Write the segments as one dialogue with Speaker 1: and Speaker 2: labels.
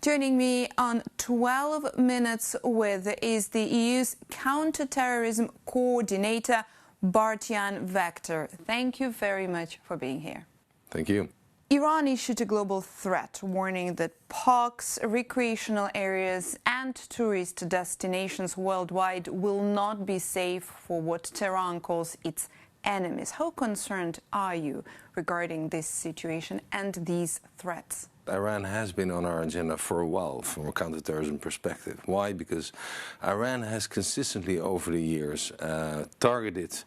Speaker 1: Joining me on 12 Minutes With is the EU's counter-terrorism coordinator, Wegter. Thank you very much for being here.
Speaker 2: Thank you.
Speaker 1: Iran issued a global threat, warning that parks, recreational areas and tourist destinations worldwide will not be safe for what Tehran calls its enemies. How concerned are you regarding this situation and these threats?
Speaker 2: Iran has been on our agenda for a while from a counterterrorism perspective. Why? Because Iran has consistently over the years targeted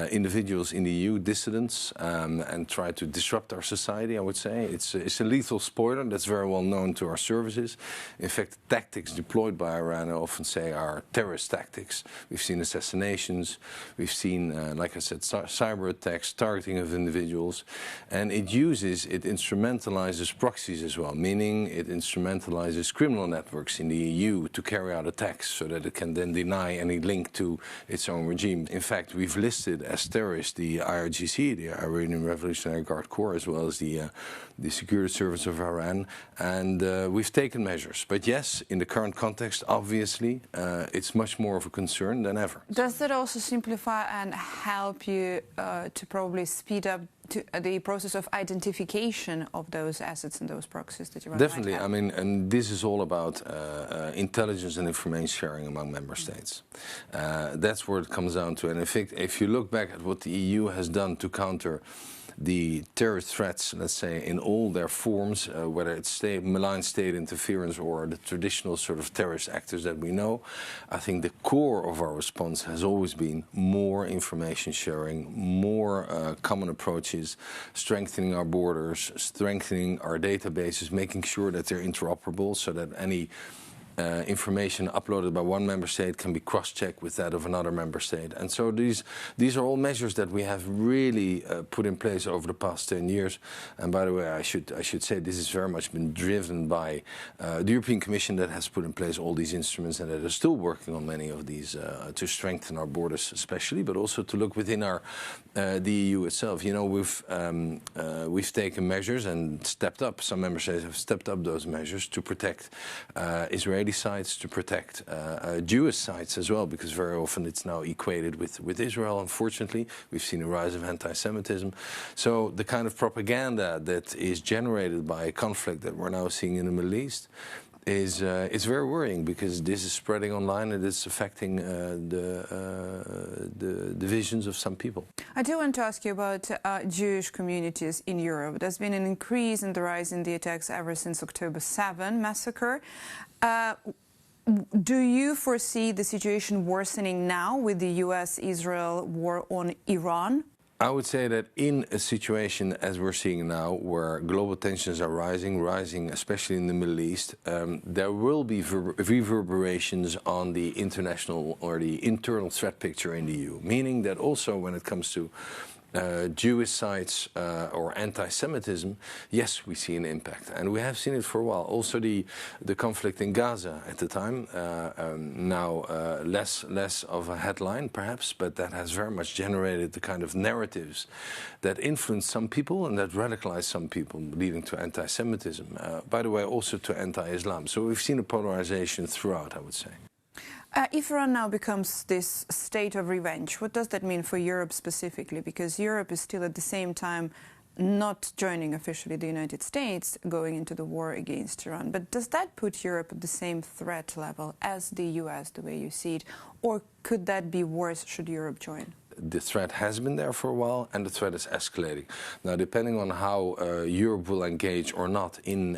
Speaker 2: individuals in the EU, dissidents, and tried to disrupt our society, I would say. It's a lethal spoiler that's very well known to our services. In fact, the tactics deployed by Iran, I often say, are terrorist tactics. We've seen assassinations, we've seen, like I said, cyber attacks, targeting of individuals, and it instrumentalizes proxies as well, meaning it instrumentalizes criminal networks in the EU to carry out attacks so that it can then deny any link to its own regime. In fact, we've listed as terrorists the IRGC, the Iranian Revolutionary Guard Corps, as well as the Security Service of Iran, and we've taken measures. But yes, in the current context, obviously, it's much more of a concern than ever.
Speaker 1: Does that also simplify and help you to probably speed up the process of identification of those assets and those proxies that you
Speaker 2: Definitely. I mean, and this is all about intelligence and information sharing among member states. That's where it comes down to. And in fact, if you look back at what the EU has done to counter the terrorist threats, let's say, in all their forms, whether it's malign state interference or the traditional sort of terrorist actors that we know, I think the core of our response has always been more information sharing, more common approaches, strengthening our borders, strengthening our databases, making sure that they're interoperable so that any information uploaded by one member state can be cross-checked with that of another member state. And so these are all measures that we have really put in place over the past 10 years. And by the way, I should say this has very much been driven by the European Commission that has put in place all these instruments and that are still working on many of these to strengthen our borders especially, but also to look within our the EU itself. You know, we've taken measures and stepped up. Some member states have stepped up those measures to protect Israeli sites, to protect Jewish sites as well, because very often it's now equated with Israel, unfortunately. We've seen a rise of anti-Semitism. So the kind of propaganda that is generated by a conflict that we're now seeing in the Middle East is very worrying, because this is spreading online and it's affecting the visions of some people.
Speaker 1: I do want to ask you about Jewish communities in Europe. There's been an increase in the rise in the attacks ever since October 7 massacre. Do you foresee the situation worsening now with the US-Israel war on Iran?
Speaker 2: I would say that in a situation as we're seeing now, where global tensions are rising especially in the Middle East, there will be reverberations on the international or the internal threat picture in the EU, meaning that also when it comes to Jewish sites or anti-Semitism, yes, we see an impact, and we have seen it for a while. Also, the conflict in Gaza at the time, now less of a headline perhaps, but that has very much generated the kind of narratives that influence some people and that radicalize some people, leading to anti-Semitism. By the way, also to anti-Islam. So we've seen a polarization throughout, I would say.
Speaker 1: If Iran now becomes this state of revenge, what does that mean for Europe specifically? Because Europe is still at the same time not joining officially the United States, going into the war against Iran. But does that put Europe at the same threat level as the US, the way you see it? Or could that be worse should Europe join?
Speaker 2: The threat has been there for a while, and the threat is escalating. Now, depending on how Europe will engage or not in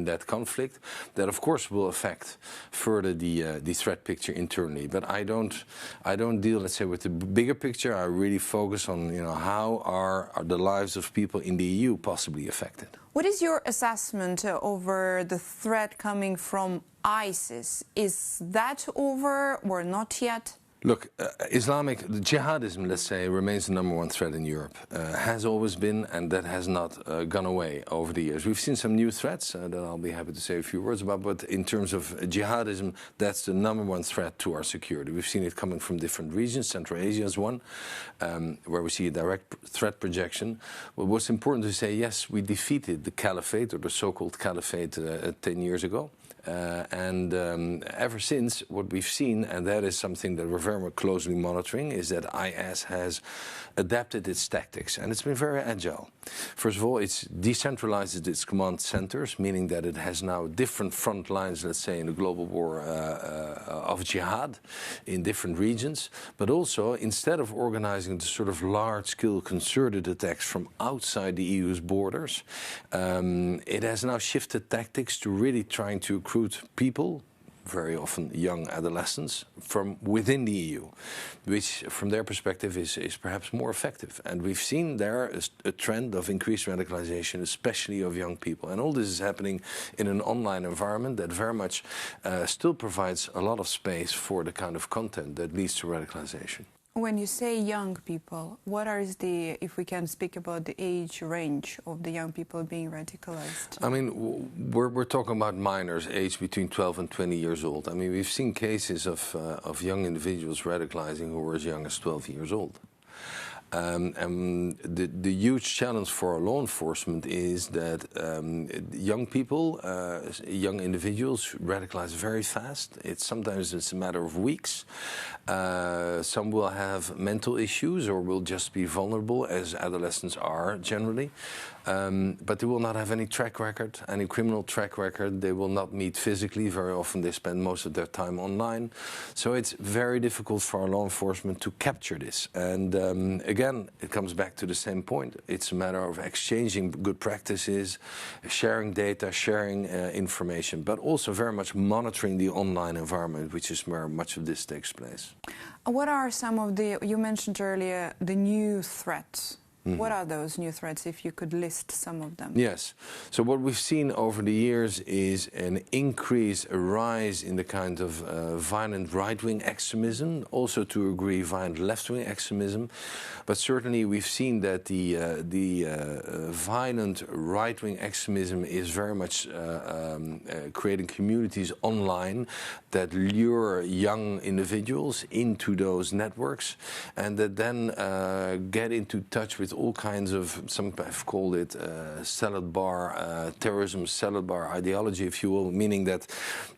Speaker 2: that conflict, that of course will affect further the threat picture internally. But I don't deal, let's say, with the bigger picture. I really focus on, you know, how are the lives of people in the EU possibly affected.
Speaker 1: What is your assessment over the threat coming from ISIS? Is that over or not yet?
Speaker 2: Look, Islamic jihadism, let's say, remains the number one threat in Europe. Has always been, and that has not gone away over the years. We've seen some new threats that I'll be happy to say a few words about, but in terms of jihadism, that's the number one threat to our security. We've seen it coming from different regions. Central Asia is one, where we see a direct threat projection. But what's important to say, yes, we defeated the caliphate, or the so-called caliphate, 10 years ago. Ever since, what we've seen, and that is something that we're very closely monitoring, is that IS has adapted its tactics, and it's been very agile. First of all, it's decentralized its command centers, meaning that it has now different front lines, let's say, in the global war of jihad in different regions. But also, instead of organizing the sort of large-scale concerted attacks from outside the EU's borders, it has now shifted tactics to really trying to recruit people, very often young adolescents, from within the EU, which from their perspective is perhaps more effective. And we've seen there a trend of increased radicalization, especially of young people. And all this is happening in an online environment that very much still provides a lot of space for the kind of content that leads to radicalization.
Speaker 1: When you say young people, what is the, if we can speak about the age range of the young people being radicalized?
Speaker 2: I mean, we're talking about minors aged between 12 and 20 years old. I mean, we've seen cases of young individuals radicalizing who were as young as 12 years old. And the huge challenge for our law enforcement is that young people, young individuals radicalize very fast. Sometimes it's a matter of weeks. Some will have mental issues or will just be vulnerable, as adolescents are generally. But they will not have any track record, any criminal track record. They will not meet physically. Very often they spend most of their time online. So it's very difficult for our law enforcement to capture this. And again, it comes back to the same point. It's a matter of exchanging good practices, sharing data, sharing information, but also very much monitoring the online environment, which is where much of this takes place.
Speaker 1: What are some of the, you mentioned earlier, the new threats? Mm-hmm. What are those new threats, if you could list some of them?
Speaker 2: Yes. So what we've seen over the years is an increase, a rise in the kind of violent right-wing extremism, also to a degree violent left-wing extremism. But certainly we've seen that the violent right-wing extremism is very much creating communities online that lure young individuals into those networks and that then get into touch with all kinds of, some have called it salad bar terrorism, salad bar ideology, if you will, meaning that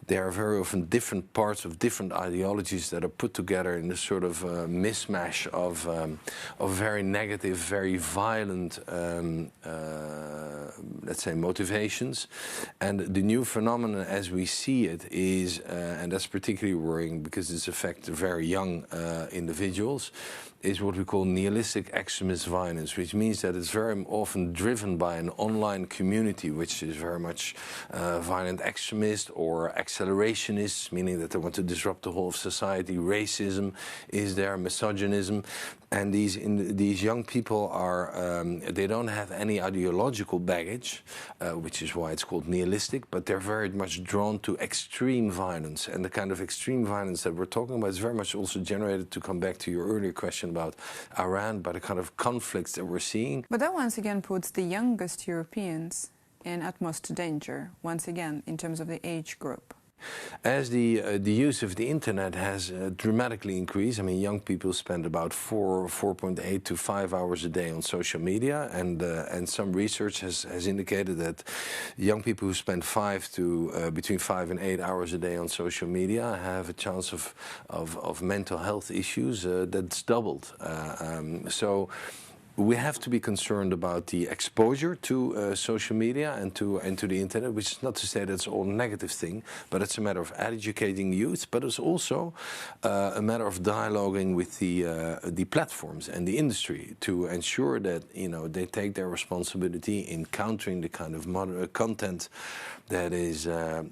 Speaker 2: there are very often different parts of different ideologies that are put together in a sort of mismatch of very negative, very violent, let's say, motivations. And the new phenomenon as we see it is, and that's particularly worrying because this affects very young individuals, is what we call nihilistic extremist violence, which means that it's very often driven by an online community, which is very much violent extremist or accelerationists, meaning that they want to disrupt the whole of society. Racism is there, misogynism. And these young people are, they don't have any ideological baggage, which is why it's called nihilistic, but they're very much drawn to extreme violence. And the kind of extreme violence that we're talking about is very much also generated, to come back to your earlier question about Iran, by the kind of conflicts that we're seeing.
Speaker 1: But that once again puts the youngest Europeans in utmost danger, once again, in terms of the age group.
Speaker 2: As the use of the internet has dramatically increased, I mean, young people spend about 4.8 to 5 hours a day on social media, and some research has indicated that young people who spend between 5 and 8 hours a day on social media have a chance of mental health issues that's doubled. So we have to be concerned about the exposure to social media and to the internet, which is not to say that's all a negative thing, but it's a matter of educating youth, but it's also a matter of dialoguing with the platforms and the industry to ensure that, you know, they take their responsibility in countering the kind of content that is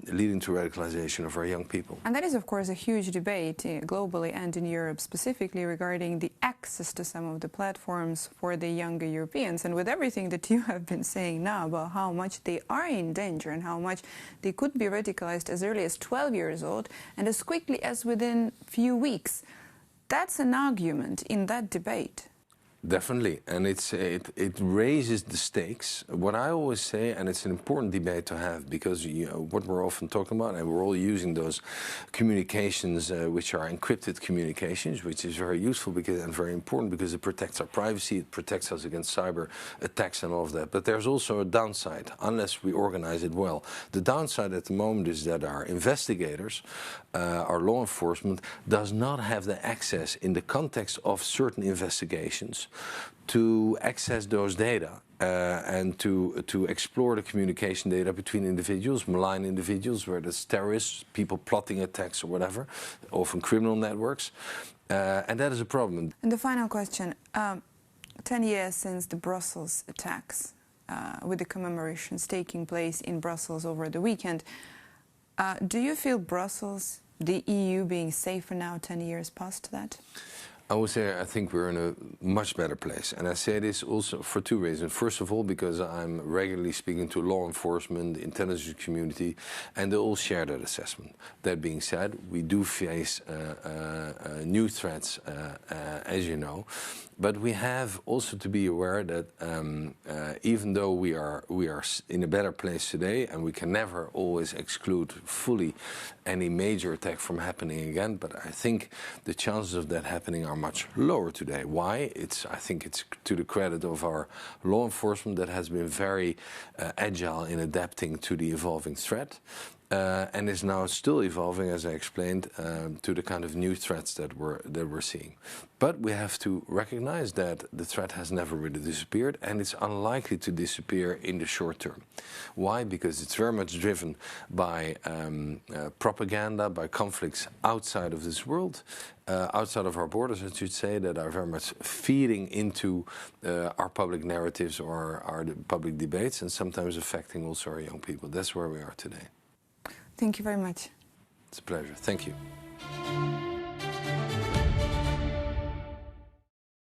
Speaker 2: leading to radicalization of our young people.
Speaker 1: And that is, of course, a huge debate globally and in Europe specifically regarding the access to some of the platforms for the younger Europeans. And with everything that you have been saying now about how much they are in danger and how much they could be radicalized as early as 12 years old and as quickly as within few weeks, that's an argument in that debate.
Speaker 2: Definitely, and it raises the stakes. What I always say, and it's an important debate to have, because what we're often talking about, and we're all using those communications which are encrypted communications, which is very useful and very important because it protects our privacy, it protects us against cyber attacks and all of that. But there's also a downside, unless we organize it well. The downside at the moment is that our investigators, our law enforcement, does not have the access in the context of certain investigations to access those data and to explore the communication data between individuals, malign individuals, whether it's terrorists, people plotting attacks or whatever, often criminal networks, and that is a problem.
Speaker 1: And the final question, 10 years since the Brussels attacks, with the commemorations taking place in Brussels over the weekend, do you feel Brussels, the EU, being safer now 10 years past that?
Speaker 2: I would say I think we're in a much better place. And I say this also for two reasons. First of all, because I'm regularly speaking to law enforcement, the intelligence community, and they all share that assessment. That being said, we do face new threats, as you know. But we have also to be aware that even though we are in a better place today, and we can never always exclude fully any major attack from happening again, but I think the chances of that happening are much lower today. Why? I think it's to the credit of our law enforcement that has been very agile in adapting to the evolving threat. And is now still evolving, as I explained, to the kind of new threats that we're seeing. But we have to recognize that the threat has never really disappeared, and it's unlikely to disappear in the short term. Why? Because it's very much driven by propaganda, by conflicts outside of this world, outside of our borders, I should say, that are very much feeding into our public narratives or our public debates, and sometimes affecting also our young people. That's where we are today.
Speaker 1: Thank you very much.
Speaker 2: It's a pleasure. Thank you.